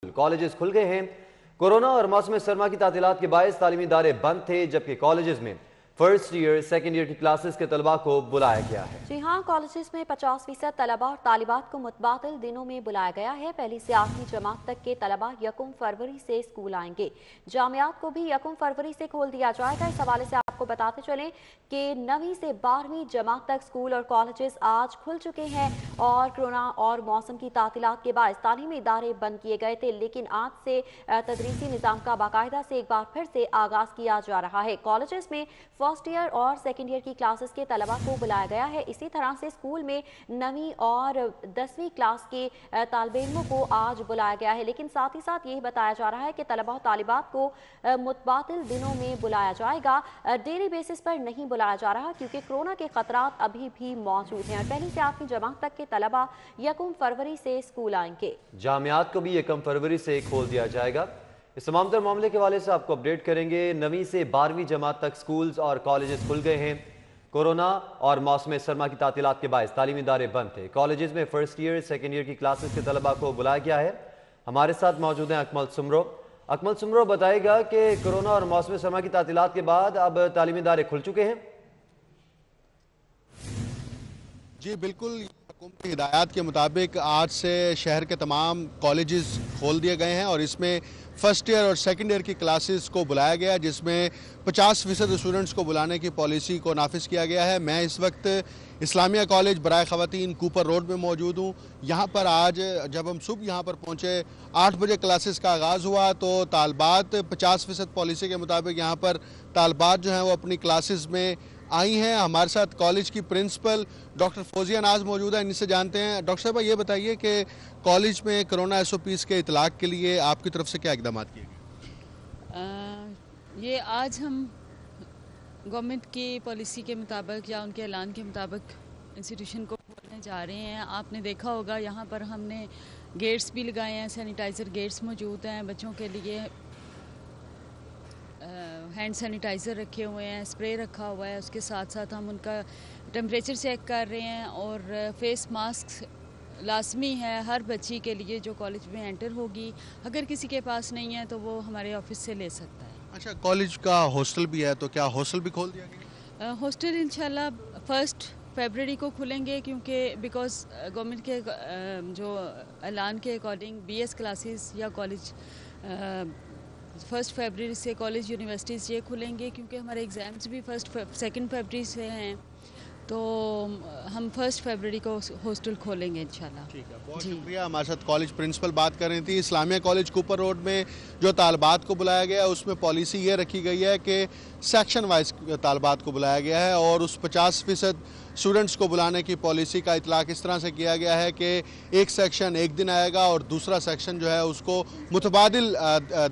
Colleges खुल गए हैं। कोरोना और मौसम सरमा की तातीलात के बायस तालीमी इदारे बंद थे, जबकि कॉलेजेस में फर्स्ट ईयर सेकेंड ईयर की क्लासेस के तलबा को बुलाया गया है। जी हाँ, कॉलेजेस में 50% तलबा और तालिबात को मुतबादिल दिनों में बुलाया गया है। पहली से 8वीं जमात तक के तलबा 1 फरवरी से स्कूल आएंगे। जामियात को भी 1 फरवरी से खोल दिया जाएगा। इस हवाले से आपको बताते चलें कि 9वीं से 12वीं जमात तक स्कूल और कॉलेजेस आज खुल चुके हैं और कोरोना और मौसम की तातीलात के बाद तालीमी इदारे बंद किए गए थे, लेकिन आज से तदरीसी निज़ाम का बाकायदा से एक बार फिर से आगाज़ किया जा रहा है। कॉलेजेस में फर्स्ट ईयर और सेकेंड ईयर की क्लासेस के तलबा को बुलाया गया है। इसी तरह से स्कूल में 9वीं और 10वीं क्लास के तालिबे इल्मों को आज बुलाया गया है, लेकिन साथ ही साथ यही बताया जा रहा है कि तलबा और तालिबात को मुतबादिल दिनों में बुलाया जाएगा, डेली बेसिस पर नहीं बुलाया जा रहा, क्योंकि कोरोना के खतरात अभी भी मौजूद हैं। और पहली से 8वीं जमात तक के तलबा 1 फरवरी से स्कूल आएंगे। जामियात को भी 1 फरवरी से खोल दिया जाएगा। इस तमाम तर मामले के हवाले से आपको अपडेट करेंगे। 9वीं से 12वीं जमात तक स्कूल्स और कॉलेजेस खुल गए हैं। कोरोना और मौसम सरमा की तातीलात के बायस तालीमी इदारे बंद थे। कॉलेजेस में फर्स्ट ईयर सेकेंड ईयर की क्लासेस के तलबा को बुलाया गया है। हमारे साथ मौजूद हैं अकमल सुमरो। अकमल सुमरो बताएगा कि कोरोना और मौसम सरमा की तातीलात के बाद अब तालीमी इदारे खुल चुके हैं। जी बिल्कुल, हुकूमती हिदायत के मुताबिक आज से शहर के तमाम कॉलेजेस खोल दिए गए हैं और इसमें फर्स्ट ईयर और सेकंड ईयर की क्लासेस को बुलाया गया, जिसमें 50% स्टूडेंट्स को बुलाने की पॉलिसी को नाफिज किया गया है। मैं इस वक्त इस्लामिया कॉलेज बराए ख़वातीन कूपर रोड में मौजूद हूँ। यहाँ पर आज जब हम सुबह यहाँ पर पहुँचे 8 बजे क्लासेस का आगाज़ हुआ तो तालबात 50% पॉलिसी के मुताबिक यहाँ पर तालबात जो हैं वो अपनी क्लासेस में आई हैं। हमारे साथ कॉलेज की प्रिंसिपल डॉक्टर फौजिया नाज मौजूद है, इनसे जानते हैं। डॉक्टर साहब, ये बताइए कि कॉलेज में कोरोना SOPs के इतलाक़ के लिए आपकी तरफ से क्या इक़दाम किए गए? ये आज हम गवर्नमेंट की पॉलिसी के मुताबिक या उनके ऐलान के मुताबिक इंस्टीट्यूशन को खोलने जा रहे हैं। आपने देखा होगा यहाँ पर हमने गेट्स भी लगाए हैं, सैनिटाइज़र गेट्स मौजूद हैं, बच्चों के लिए हैंड सैनिटाइज़र रखे हुए हैं, स्प्रे रखा हुआ है, उसके साथ साथ हम उनका टेम्परेचर चेक कर रहे हैं और फेस मास्क लाजमी है हर बच्ची के लिए जो कॉलेज में एंटर होगी। अगर किसी के पास नहीं है तो वो हमारे ऑफिस से ले सकता है। अच्छा, कॉलेज का हॉस्टल भी है, तो क्या हॉस्टल भी खोल दिया गया? हॉस्टल इंशाल्लाह 1 फरवरी को खुलेंगे, क्योंकि बिकॉज गवर्नमेंट के जो ऐलान के अकॉर्डिंग BS क्लासेस या कॉलेज 1 फरवरी से कॉलेज यूनिवर्सिटीज़ ये खुलेंगे, क्योंकि हमारे एग्ज़ाम्स भी 2 फरवरी से हैं, तो हम 1 फरवरी को हॉस्टल खोलेंगे इंशाल्लाह। ठीक है, बहुत शुक्रिया। हमारे साथ कॉलेज प्रिंसिपल बात कर रही थी। इस्लामिया कॉलेज कूपर रोड में जो तालबात को बुलाया गया है उसमें पॉलिसी ये रखी गई है कि सेक्शन वाइज तालबात को बुलाया गया है और उस 50% स्टूडेंट्स को बुलाने की पॉलिसी का इतलाक़ इस तरह से किया गया है कि एक सेक्शन एक दिन आएगा और दूसरा सेक्शन जो है उसको मुतबादिल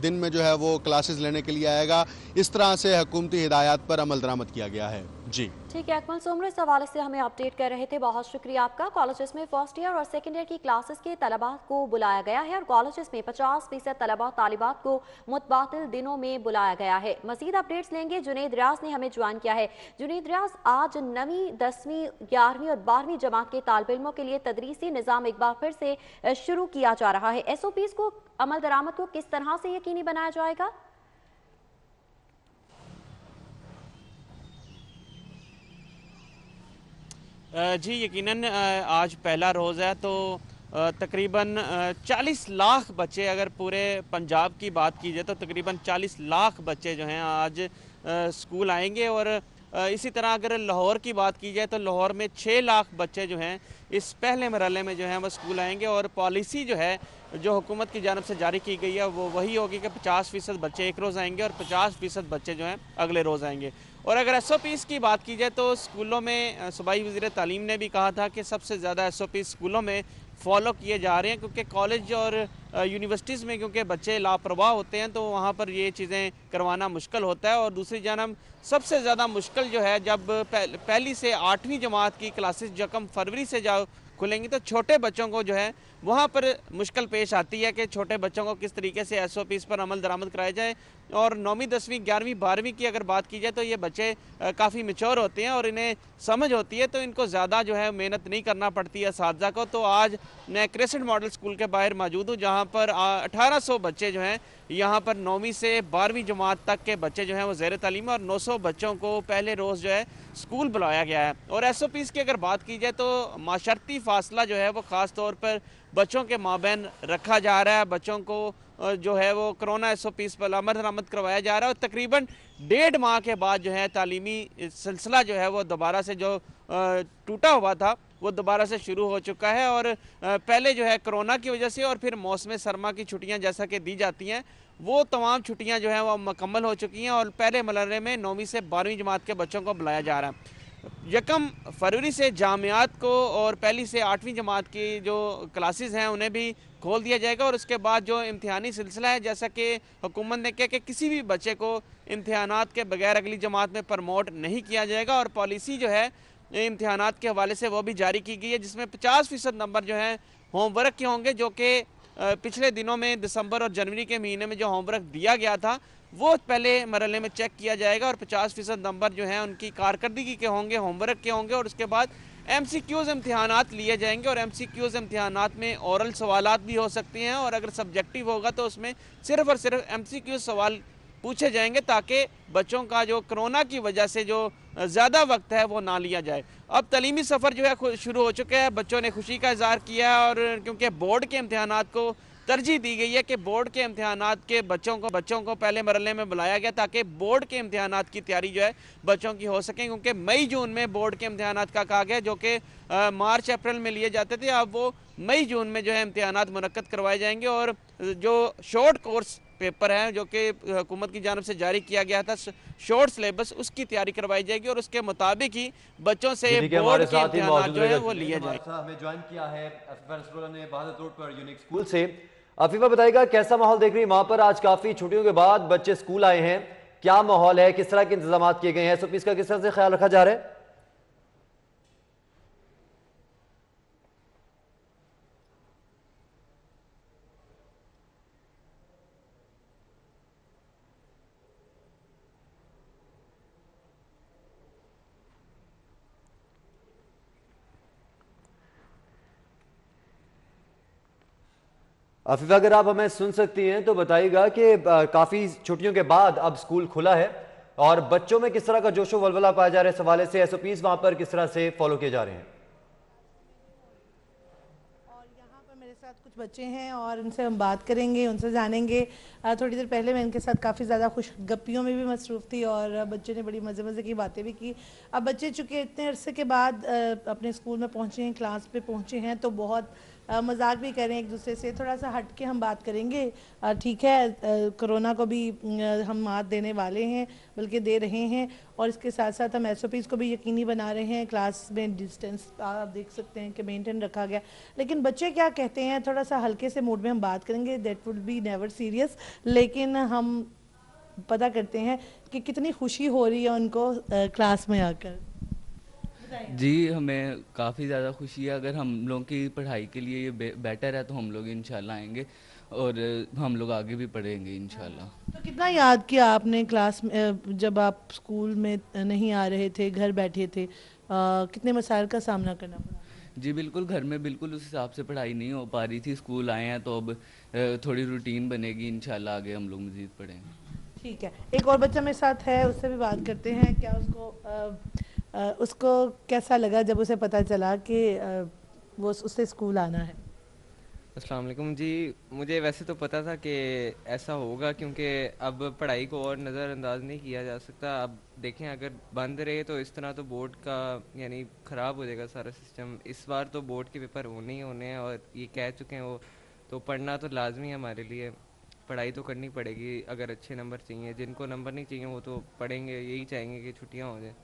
दिन में जो है वो क्लासेस लेने के लिए आएगा। इस तरह से हुकूमती हिदायत पर अमल दरामद किया गया है। जी ठीक है, अकमल सुमरो इस हवाले से हमें अपडेट कर रहे थे, बहुत शुक्रिया आपका। कॉलेजेस में फर्स्ट ईयर और सेकेंड ईयर की क्लासेस के तलबा को बुलाया गया है और कॉलेजेस में 50% तलबा तालिबात को मुतबादिल दिनों में बुलाया गया है। मजीद अपडेट्स लेंगे, जुनैद रियाज ने हमें ज्वाइन किया है। जुनैद रियाज, आज 9वीं 10वीं 11वीं और 12वीं जमात के तालिबे इल्मों के लिए तदरीसी निज़ाम एक बार फिर से शुरू किया जा रहा है। SOPs को अमल दरामद को किस तरह से यकीनी बनाया जाएगा? जी यकीनन आज पहला रोज़ है, तो तकरीबन 40 लाख बच्चे, अगर पूरे पंजाब की बात की जाए तो तकरीबन 40 लाख बच्चे जो हैं आज स्कूल आएंगे। और इसी तरह अगर लाहौर की बात की जाए तो लाहौर में 6 लाख बच्चे जो हैं इस पहले मरहले में जो हैं वो स्कूल आएंगे। और पॉलिसी जो है जो हुकूमत की जानब से जारी की गई है वो वही होगी कि 50% बच्चे एक रोज़ आएंगे और 50% बच्चे जो हैं अगले रोज़ आएंगे। और अगर SOPs की बात की जाए तो स्कूलों में सूबाई वज़ीर तालीम ने भी कहा था कि सबसे ज़्यादा SOPs स्कूलों में फॉलो किए जा रहे हैं, क्योंकि कॉलेज और यूनिवर्सिटीज़ में क्योंकि बच्चे लापरवाह होते हैं तो वहाँ पर ये चीज़ें करवाना मुश्किल होता है। और दूसरी जानब सबसे ज़्यादा मुश्किल जो है जब पहली से 8वीं जमात की क्लासेस 1 फरवरी से खुलेंगी तो छोटे बच्चों को जो है वहाँ पर मुश्किल पेश आती है कि छोटे बच्चों को किस तरीके से SOPs पर अमल दरामद कराया जाए। और 9वीं 10वीं 11वीं 12वीं की अगर बात की जाए तो ये बच्चे काफ़ी मैच्योर होते हैं और इन्हें समझ होती है, तो इनको ज़्यादा जो है मेहनत नहीं करना पड़ती है असातिज़ा को। तो आज मैं क्रेसेंट मॉडल स्कूल के बाहर मौजूद हूँ, जहाँ पर 1800 बच्चे जो हैं यहाँ पर 9वीं से 12वीं जमात तक के बच्चे जो हैं वो ज़ेर तालीम और 900 बच्चों को पहले रोज़ जो है स्कूल बुलाया गया है। और SOPs की अगर बात की जाए तो माशरती फासला जो है वो ख़ास तौर पर बच्चों के माबैन रखा जा रहा है। बच्चों को जो है वो कोरोना SOPs पर अमल दरामद करवाया जा रहा है और तकरीबन 1.5 माह के बाद जो है तालीमी सिलसिला जो है वो दोबारा से जो टूटा हुआ था वो दोबारा से शुरू हो चुका है। और पहले जो है कोरोना की वजह से और फिर मौसम सरमा की छुट्टियां जैसा कि दी जाती हैं वो तमाम छुट्टियां जो हैं वो मुकम्मल हो चुकी हैं और पहले मरहले में 9वीं से 12वीं जमात के बच्चों को बुलाया जा रहा है। 1 फरवरी से जामियात को और पहली से 8वीं जमात की जो क्लासेस हैं उन्हें भी खोल दिया जाएगा। और उसके बाद जो इम्तिहानी सिलसिला है, जैसा कि हुकूमत ने कहा कि किसी भी बच्चे को इम्तिहानात के बगैर अगली जमात में प्रमोट नहीं किया जाएगा। और पॉलिसी जो है इम्तिहानात के हवाले से वो भी जारी की गई है, जिसमें 50% नंबर जो हैं होमवर्क के होंगे, जो कि पिछले दिनों में दिसंबर और जनवरी के महीने में जो होमवर्क दिया गया था वो पहले मरहले में चेक किया जाएगा और 50% नंबर जो हैं उनकी कारकर्दगी के होंगे, होमवर्क के होंगे। और उसके बाद MCQs इम्तिहानात लिए जाएंगे और MCQs इम्तिहानात में औरल सवालात भी हो सकते हैं और अगर सब्जेक्टिव होगा तो उसमें सिर्फ और सिर्फ MCQ सवाल पूछे जाएंगे ताकि बच्चों का जो कोरोना की वजह से जो ज़्यादा वक्त है वो ना लिया जाए। अब तलीमी सफ़र जो है शुरू हो चुका है, बच्चों ने खुशी का इज़हार किया है और क्योंकि बोर्ड के इम्तिहानात को तरजीह दी गई है कि बोर्ड के इम्तिहानात के बच्चों को पहले मरहले में बुलाया गया ताकि बोर्ड के इम्तिहानात की तैयारी जो है बच्चों की हो सके, क्योंकि मई जून में बोर्ड के इम्तिहानात का कहा गया जो कि मार्च अप्रैल में लिए जाते थे, अब वो मई जून में जो है इम्तिहानात मुनक्कद करवाए जाएंगे। और जो शॉर्ट कोर्स पेपर है जो कि हुकूमत की जानिब से जारी किया गया था शॉर्ट सिलेबस, उसकी तैयारी करवाई जाएगी और उसके मुताबिक ही बच्चों से बोर्ड के इम्तिहानात जो है वो लिए जाएंगे। हमें ज्वाइन किया है अफीफा नसरुल्लाह ने बहादुर रोड पर यूनिक स्कूल से। अफीफा बताइएगा कैसा माहौल देख रही है वहां पर, आज काफी छुट्टियों के बाद बच्चे स्कूल आए हैं, क्या माहौल है, किस तरह के इंतजाम किए गए हैं, SOPs का किस तरह से ख्याल रखा जा रहा है? अफीफा अगर आप हमें सुन सकती हैं तो बताइएगा कि काफ़ी छुट्टियों के बाद अब स्कूल खुला है और बच्चों में किस तरह का जोशो वलवला पाया जा रहा है, इस हवाले से SOPs वहां पर किस तरह से फॉलो किए जा रहे हैं? और यहाँ पर मेरे साथ कुछ बच्चे हैं और उनसे हम बात करेंगे, उनसे जानेंगे। थोड़ी देर पहले मैं इनके साथ काफ़ी ज़्यादा खुश गप्पियों में भी मसरूफ़ थी और बच्चे ने बड़ी मज़े मज़े की बातें भी की। अब बच्चे चूँकि इतने अरसे के बाद अपने स्कूल में पहुँचे हैं, क्लास पे पहुँचे हैं, तो बहुत मजाक भी करें एक दूसरे से, थोड़ा सा हट के हम बात करेंगे। ठीक है, कोरोना को भी हम मात देने वाले हैं, बल्कि दे रहे हैं, और इसके साथ साथ हम SOPs को भी यकीनी बना रहे हैं। क्लास में डिस्टेंस आप देख सकते हैं कि मेंटेन रखा गया। लेकिन बच्चे क्या कहते हैं, थोड़ा सा हल्के से मूड में हम बात करेंगे, that would be never serious, लेकिन हम पता करते हैं कि कितनी खुशी हो रही है उनको क्लास में आकर। जी, हमें काफ़ी ज़्यादा खुशी है। अगर हम लोगों की पढ़ाई के लिए ये बेटर है तो हम लोग इंशाल्लाह आएंगे और हम लोग आगे भी पढ़ेंगे इंशाल्लाह। तो कितना याद किया आपने क्लास में, जब आप स्कूल में नहीं आ रहे थे, घर बैठे थे, कितने मसाइल का सामना करना पड़ा? जी बिल्कुल, घर में बिल्कुल उस हिसाब से पढ़ाई नहीं हो पा रही थी। स्कूल आए हैं तो अब थोड़ी रूटीन बनेगी, इंशाल्लाह आगे हम लोग मज़ीद पढ़ेंगे। ठीक है, एक और बच्चा मेरे साथ है, उससे भी बात करते हैं। क्या उसको कैसा लगा जब उसे पता चला कि वो उससे स्कूल आना है? अस्सलाम वालेकुम जी, मुझे वैसे तो पता था कि ऐसा होगा, क्योंकि अब पढ़ाई को और नज़रअंदाज नहीं किया जा सकता। अब देखें, अगर बंद रहे तो इस तरह तो बोर्ड का यानी ख़राब हो जाएगा सारा सिस्टम। इस बार तो बोर्ड के पेपर होने ही होने हैं और ये कह चुके हैं वो, तो पढ़ना तो लाजमी है हमारे लिए, पढ़ाई तो करनी पड़ेगी। अगर अच्छे नंबर चाहिए, जिनको नंबर नहीं चाहिए वो तो पढ़ेंगे, यही चाहेंगे कि छुट्टियाँ हो जाए।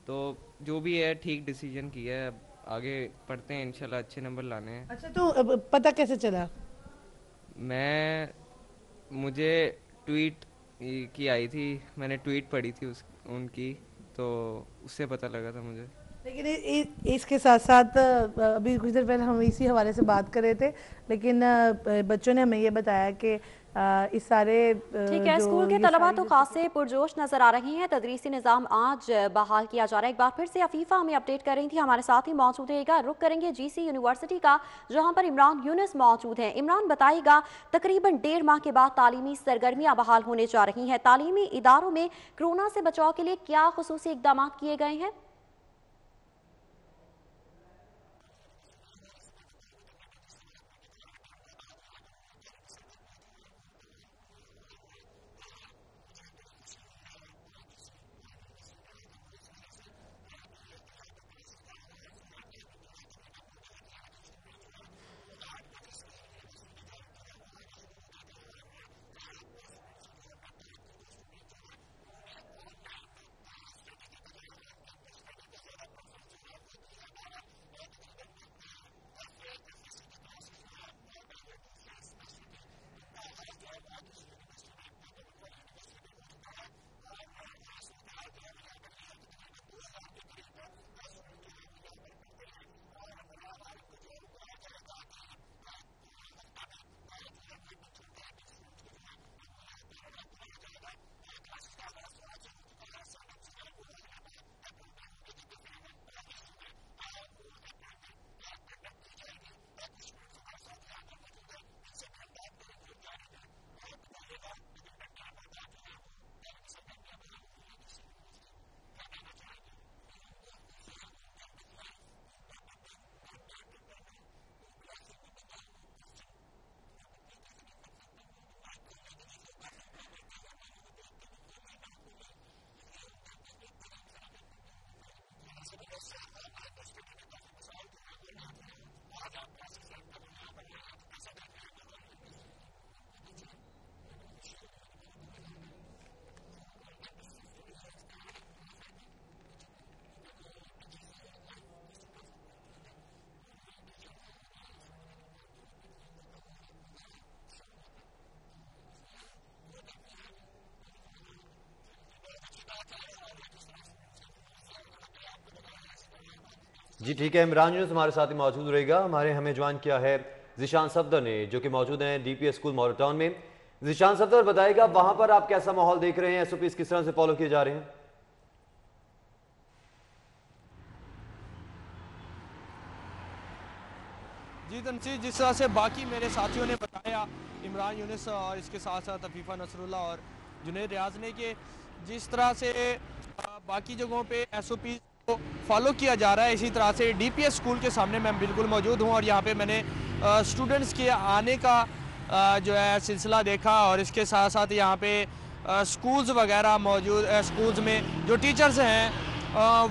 तो जो भी है ठीक डिसीजन किया है, अब आगे पढ़ते हैं, इंशाल्लाह अच्छे नंबर लाने हैं। अच्छा, तो अब पता कैसे चला? मुझे ट्वीट की आई थी, मैंने ट्वीट पढ़ी थी उनकी, तो उससे पता लगा था मुझे। लेकिन इसके साथ साथ अभी कुछ देर पहले हम इसी हवाले से बात कर रहे थे, लेकिन बच्चों ने हमें ये बताया कि इस सारे ठीक है, स्कूल के तलबा तो खासे पुरजोश नजर आ रही हैं। तदरीसी निज़ाम आज बहाल किया जा रहा है। एक बार फिर से अफीफा हमें अपडेट कर रही थी, हमारे साथ ही मौजूद रहेगा। रुक करेंगे GC यूनिवर्सिटी का, जहां पर इमरान यूनुस मौजूद हैं। इमरान, बताइएगा, तकरीबन 1.5 माह के बाद तालीमी सरगर्मियां बहाल होने जा रही हैं। तालीमी इदारों में कोरोना से बचाव के लिए क्या खुसूसी इकदाम किए गए हैं? जी ठीक है, इमरान यूनुस हमारे साथ ही मौजूद रहेगा। हमें ज्वाइन किया है ज़ीशान सफदर ने, जो कि मौजूद हैं DPS स्कूल मॉडल में। ज़ीशान सफदर, बताइएगा वहां पर आप कैसा माहौल देख रहे हैं, SOPs किस तरह से फॉलो किए जा रहे हैं? जी तनसीर, जिस तरह से बाकी मेरे साथियों ने बताया, इमरान यूनुस और इसके साथ साथ अफीफ़ा नसरुल्लाह और जुनैद रियाज ने, कि जिस तरह से बाकी जगहों पे SOP को फॉलो किया जा रहा है, इसी तरह से DPS स्कूल के सामने मैं बिल्कुल मौजूद हूँ। और यहाँ पे मैंने स्टूडेंट्स के आने का जो है सिलसिला देखा, और इसके साथ साथ यहाँ पे स्कूल्स वगैरह मौजूद, स्कूल्स में जो टीचर्स हैं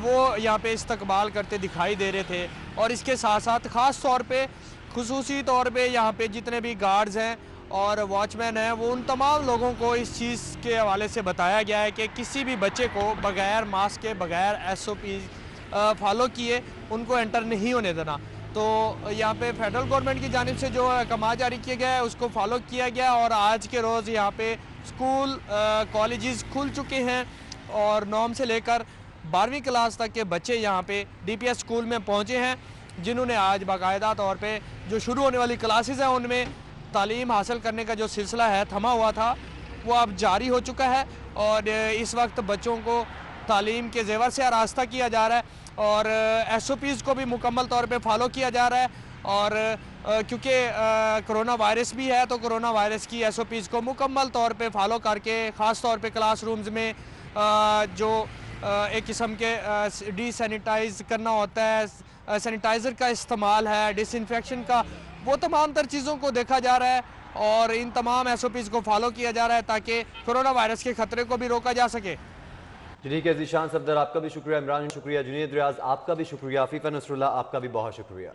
वो यहाँ पे इस्तकबाल करते दिखाई दे रहे थे। और इसके साथ साथ ख़ास तौर पे खुसूसी तौर पे यहाँ पे जितने भी गार्ड्स हैं और वॉचमैन हैं, वो उन तमाम लोगों को इस चीज़ के हवाले से बताया गया है कि किसी भी बच्चे को बग़ैर मास्क के, बग़ैर SOP फॉलो किए उनको एंटर नहीं होने देना। तो यहाँ पे फेडरल गवर्नमेंट की जानिब से जो अहकाम जारी किया गया है उसको फॉलो किया गया, और आज के रोज़ यहाँ पे स्कूल कॉलेजेस खुल चुके हैं, और 9 से लेकर 12वीं क्लास तक के बच्चे यहाँ पे DPS स्कूल में पहुँचे हैं, जिन्होंने आज बाकायदा तौर पे जो शुरू होने वाली क्लासेस हैं उनमें तालीम हासिल करने का जो सिलसिला है थमा हुआ था, वो अब जारी हो चुका है। और इस वक्त बच्चों को तालीम के ज़ेवर से आरास्ता किया जा रहा है, और SOPs को भी मुकम्मल तौर पे फॉलो किया जा रहा है। और क्योंकि कोरोना वायरस भी है, तो कोरोना वायरस की SOPs को मुकम्मल तौर पे फॉलो करके, ख़ास तौर पे क्लासरूम्स में जो एक किस्म के डिसैनिटाइज़ करना होता है, सैनिटाइज़र का इस्तेमाल है, डिसइंफेक्शन का, वो तमाम तर चीज़ों को देखा जा रहा है, और इन तमाम SOPs को फॉलो किया जा रहा है ताकि कोरोना वायरस के ख़तरे को भी रोका जा सके। ठीक है ज़ीशान सफदर, आपका भी शुक्रिया। इमरान शुक्रिया। जुनैद रियाज, आपका भी शुक्रिया। अफीफ़ा नसरुल्लाह, आपका भी बहुत शुक्रिया।